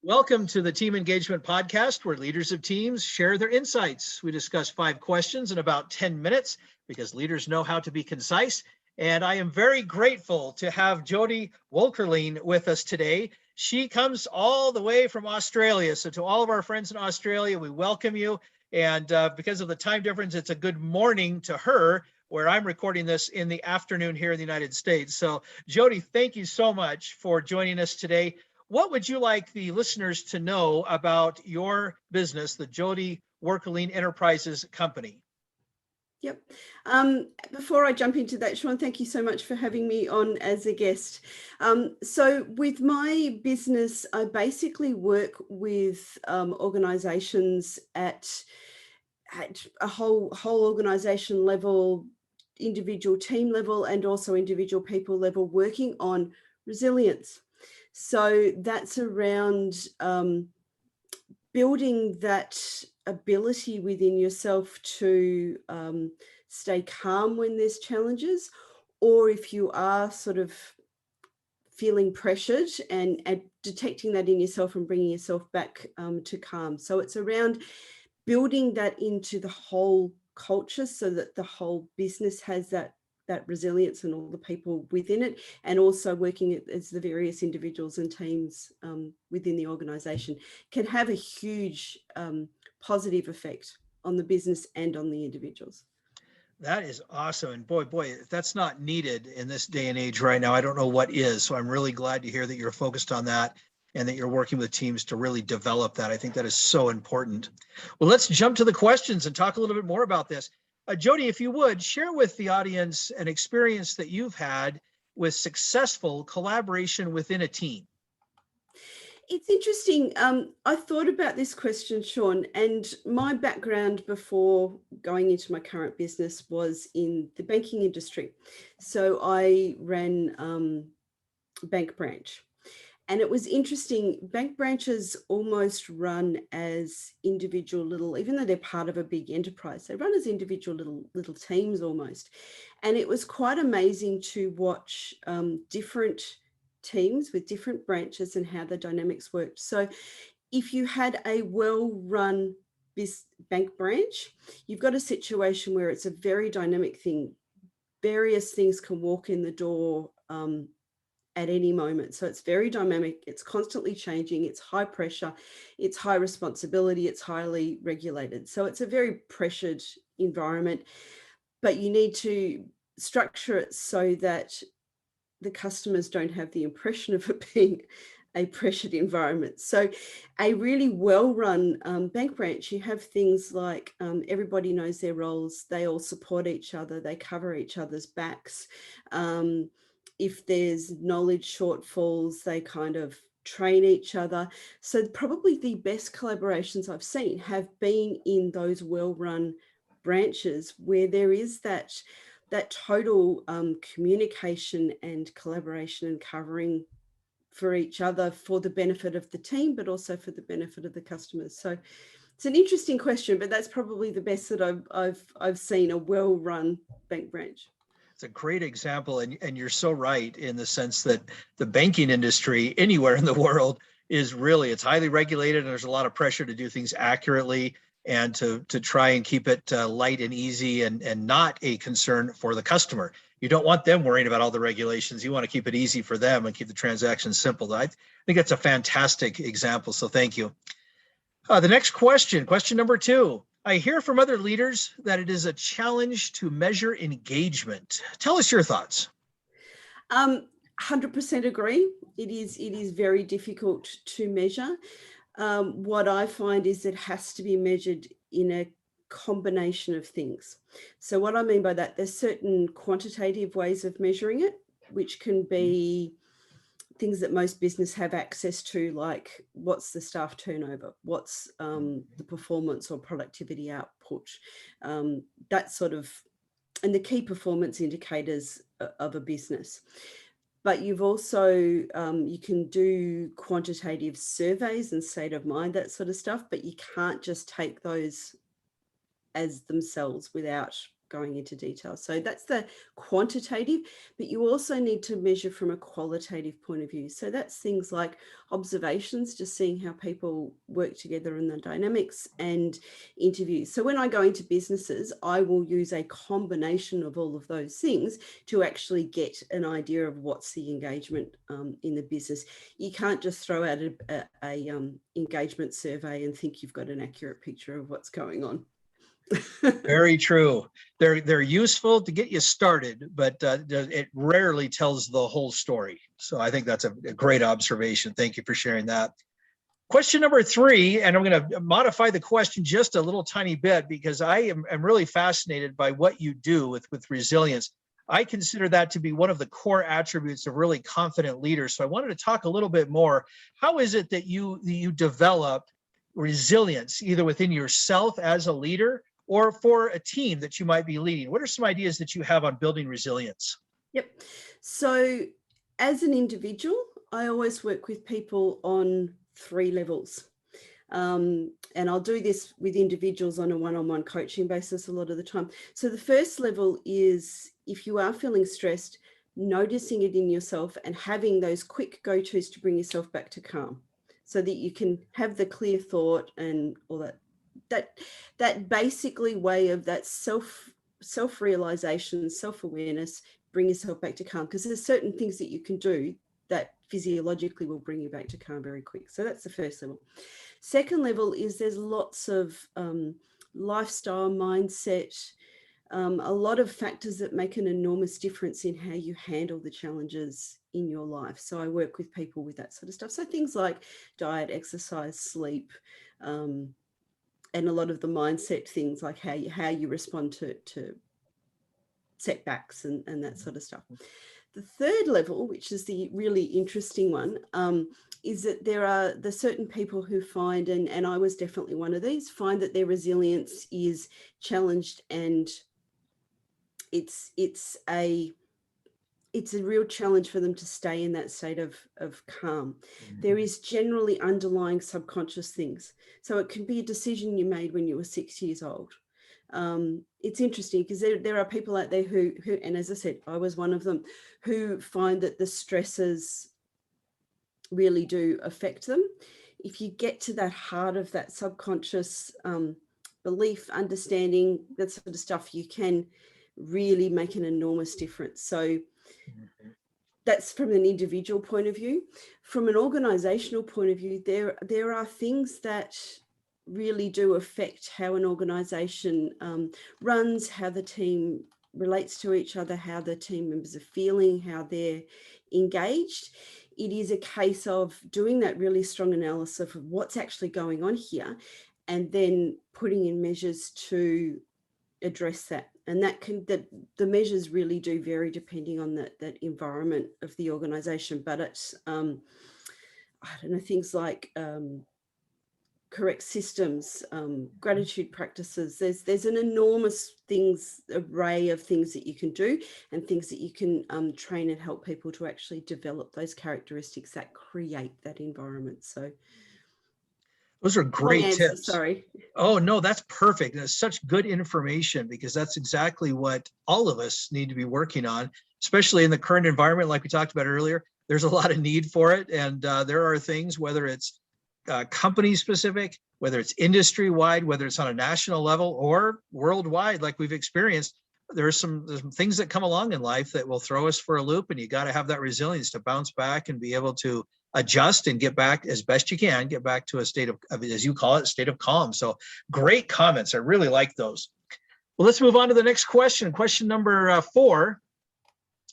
Welcome to the Team Engagement Podcast, where leaders of teams share their insights. We discuss 5 questions in about 10 minutes because leaders know how to be concise. And I am very grateful to have Jodi Woelkerling with us today. She comes all the way from Australia. So to all of our friends in Australia, we welcome you. And because of the time difference, it's a good morning to her, where I'm recording this in the afternoon here in the United States. So Jodi, thank you so much for joining us today. What would you like the listeners to know about your business, the Jodi Woelkerling Enterprises Company? Yep. Before I jump into that, Sean, thank you so much for having me on as a guest. So with my business, I basically work with organizations at a whole organization level, individual team level, and also individual people level, working on resilience. So that's around building that ability within yourself to stay calm when there's challenges, or if you are sort of feeling pressured, and detecting that in yourself and bringing yourself back to calm. So it's around building that into the whole culture so that the whole business has that resilience and all the people within it, and also working as the various individuals and teams within the organization can have a huge positive effect on the business and on the individuals. That is awesome. And boy, if that's not needed in this day and age right now, I don't know what is. So I'm really glad to hear that you're focused on that and that you're working with teams to really develop that. I think that is so important. Well, let's jump to the questions and talk a little bit more about this. Jodi, if you would, share with the audience an experience that you've had with successful collaboration within a team. It's interesting. I thought about this question, Sean, and my background before going into my current business was in the banking industry. So I ran a bank branch. And it was interesting, bank branches almost run as individual little, even though they're part of a big enterprise, they run as individual little teams almost. And it was quite amazing to watch different teams with different branches and how the dynamics worked. So if you had a well-run bank branch, you've got a situation where it's a very dynamic thing. Various things can walk in the door at any moment. So it's very dynamic, it's constantly changing, it's high pressure, it's high responsibility, it's highly regulated. So it's a very pressured environment, but you need to structure it so that the customers don't have the impression of it being a pressured environment. So a really well-run bank branch, you have things like everybody knows their roles, they all support each other, they cover each other's backs. If there's knowledge shortfalls, they kind of train each other. So probably the best collaborations I've seen have been in those well-run branches where there is that total communication and collaboration and covering for each other for the benefit of the team, but also for the benefit of the customers. So it's an interesting question, but that's probably the best that I've seen, a well-run bank branch. It's a great example. And you're so right in the sense that the banking industry anywhere in the world is really, it's highly regulated and there's a lot of pressure to do things accurately and to try and keep it light and easy and not a concern for the customer. You don't want them worrying about all the regulations. You want to keep it easy for them and keep the transactions simple. I think that's a fantastic example. So thank you. The next question number 2. I hear from other leaders that it is a challenge to measure engagement. Tell us your thoughts. 100% agree. It is very difficult to measure. What I find is it has to be measured in a combination of things. So what I mean by that, there's certain quantitative ways of measuring it, which can be things that most business have access to, like what's the staff turnover, what's the performance or productivity output, that sort of, and the key performance indicators of a business. But you've also, you can do quantitative surveys and state of mind, that sort of stuff, but you can't just take those as themselves without going into detail. So that's the quantitative, but you also need to measure from a qualitative point of view. So that's things like observations, just seeing how people work together in the dynamics, and interviews. So when I go into businesses, I will use a combination of all of those things to actually get an idea of what's the engagement in the business. You can't just throw out a engagement survey and think you've got an accurate picture of what's going on. Very true. They're useful to get you started, but it rarely tells the whole story. So I think that's a great observation. Thank you for sharing that. Question number 3, and I'm going to modify the question just a little tiny bit because I am really fascinated by what you do with resilience. I consider that to be one of the core attributes of really confident leaders. So I wanted to talk a little bit more. How is it that you develop resilience either within yourself as a leader or for a team that you might be leading? What are some ideas that you have on building resilience? Yep. So as an individual, I always work with people on 3 levels. And I'll do this with individuals on a one-on-one coaching basis a lot of the time. So the first level is, if you are feeling stressed, noticing it in yourself and having those quick go-tos to bring yourself back to calm, so that you can have the clear thought and all that basically way of that self-realization, self-awareness, bring yourself back to calm, because there's certain things that you can do that physiologically will bring you back to calm very quick. So that's the first level. Second level is there's lots of lifestyle, mindset, a lot of factors that make an enormous difference in how you handle the challenges in your life. So I work with people with that sort of stuff. So things like diet, exercise, sleep, and a lot of the mindset things like how you respond to setbacks and that sort of stuff. The third level, which is the really interesting one, is that there are the certain people who find, and I was definitely one of these, find that their resilience is challenged, and it's a real challenge for them to stay in that state of calm. Mm-hmm. There is generally underlying subconscious things. So it can be a decision you made when you were 6 years old. It's interesting because there are people out there who, and as I said, I was one of them, who find that the stresses really do affect them. If you get to that heart of that subconscious belief, understanding, that sort of stuff, you can really make an enormous difference. So that's from an individual point of view. From an organizational point of view, there are things that really do affect how an organization runs, how the team relates to each other, how the team members are feeling, how they're engaged. It is a case of doing that really strong analysis of what's actually going on here, and then putting in measures to address that. And the measures really do vary depending on that environment of the organization. But it's I don't know, things like correct systems, gratitude practices. There's an enormous array of things that you can do, and things that you can train and help people to actually develop those characteristics that create that environment. So those are great tips. Sorry. Oh, no, that's perfect. That's such good information, because that's exactly what all of us need to be working on, especially in the current environment. Like we talked about earlier, there's a lot of need for it. And there are things, whether it's company specific, whether it's industry wide, whether it's on a national level or worldwide, like we've experienced, there's some things that come along in life that will throw us for a loop, and you got to have that resilience to bounce back and be able to adjust and get back as best you can, get back to a state of, as you call it, state of calm. So great comments. I really like those. Well, let's move on to the next question. Question number 4.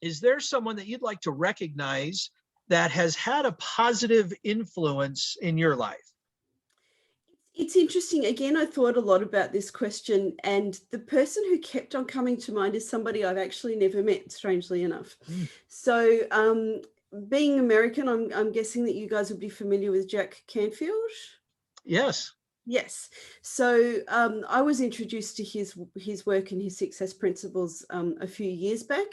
Is there someone that you'd like to recognize that has had a positive influence in your life? It's interesting. Again, I thought a lot about this question, and the person who kept on coming to mind is somebody I've actually never met, strangely enough. So being American, I'm guessing that you guys would be familiar with Jack Canfield. Yes. Yes. So I was introduced to his work and his success principles a few years back.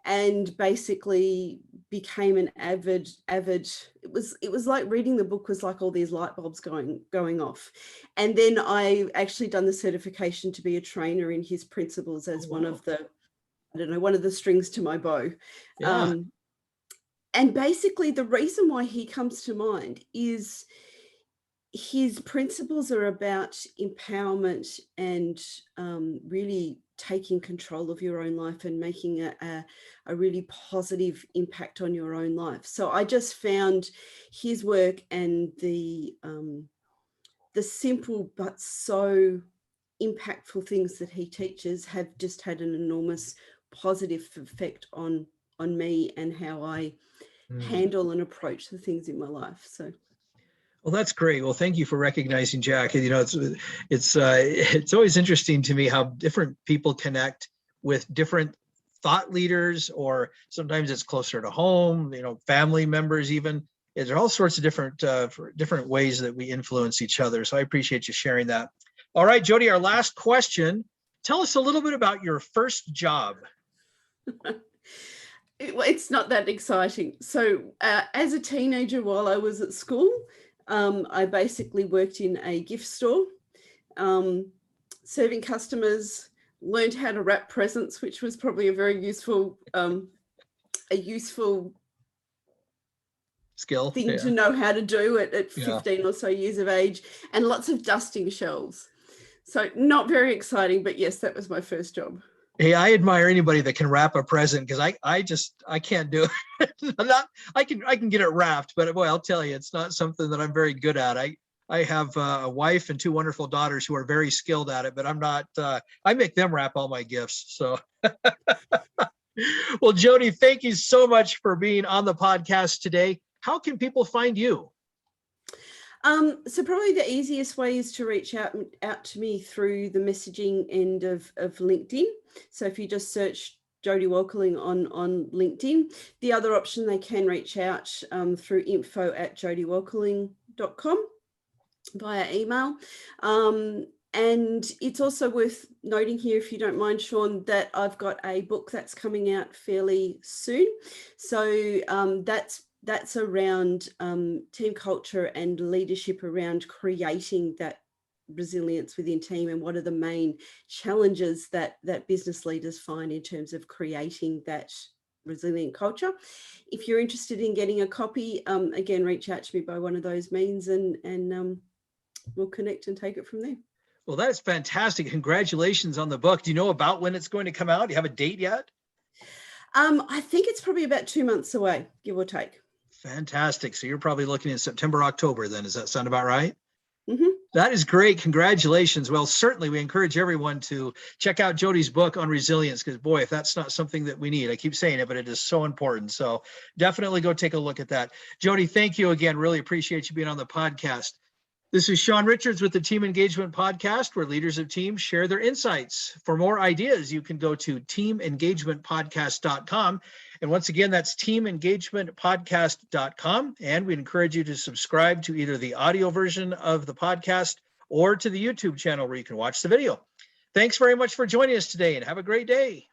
and basically became an avid. It was like reading the book was like all these light bulbs going off. And then I actually done the certification to be a trainer in his principles as one of the, I don't know, one of the strings to my bow. Yeah. And basically the reason why he comes to mind is his principles are about empowerment and really taking control of your own life and making a really positive impact on your own life. So I just found his work and the simple but so impactful things that he teaches have just had an enormous positive effect on me and how I handle and approach the things in my life. So. Well, that's great. Well, thank you for recognizing Jack. You know, it's always interesting to me how different people connect with different thought leaders, or sometimes it's closer to home, you know, family members even. There are all sorts of different ways that we influence each other. So I appreciate you sharing that. All right, Jodi, our last question. Tell us a little bit about your first job. It's not that exciting. So as a teenager, while I was at school, I basically worked in a gift store, serving customers, learned how to wrap presents, which was probably a very useful Skill thing to know how to do at 15 or so years of age, and lots of dusting shelves. So not very exciting, but yes, that was my first job. Hey, I admire anybody that can wrap a present, because I can't do it. I can get it wrapped, but boy, I'll tell you, it's not something that I'm very good at. I have a wife and two wonderful daughters who are very skilled at it, but I'm not. I make them wrap all my gifts. So, well, Jodi, thank you so much for being on the podcast today. How can people find you? So probably the easiest way is to reach out to me through the messaging end of LinkedIn. So if you just search Jodi Woelkerling on LinkedIn, the other option, they can reach out through info@jodiwoelkerling.com via email. And it's also worth noting here, if you don't mind, Sean, that I've got a book that's coming out fairly soon. So that's around team culture and leadership, around creating that resilience within team, and what are the main challenges that business leaders find in terms of creating that resilient culture. If you're interested in getting a copy, again, reach out to me by one of those means, and we'll connect and take it from there. Well, that is fantastic. Congratulations on the book. Do you know about when it's going to come out? Do you have a date yet? I think it's probably about 2 months away, give or take. Fantastic. So you're probably looking at September, October then. Does that sound about right? Mm-hmm. That is great. Congratulations. Well, certainly we encourage everyone to check out Jodi's book on resilience, because boy, if that's not something that we need, I keep saying it, but it is so important. So definitely go take a look at that. Jodi, thank you again. Really appreciate you being on the podcast. This is Sean Richards with the Team Engagement Podcast, where leaders of teams share their insights. For more ideas, you can go to teamengagementpodcast.com. And once again, that's teamengagementpodcast.com. And we encourage you to subscribe to either the audio version of the podcast or to the YouTube channel where you can watch the video. Thanks very much for joining us today, and have a great day.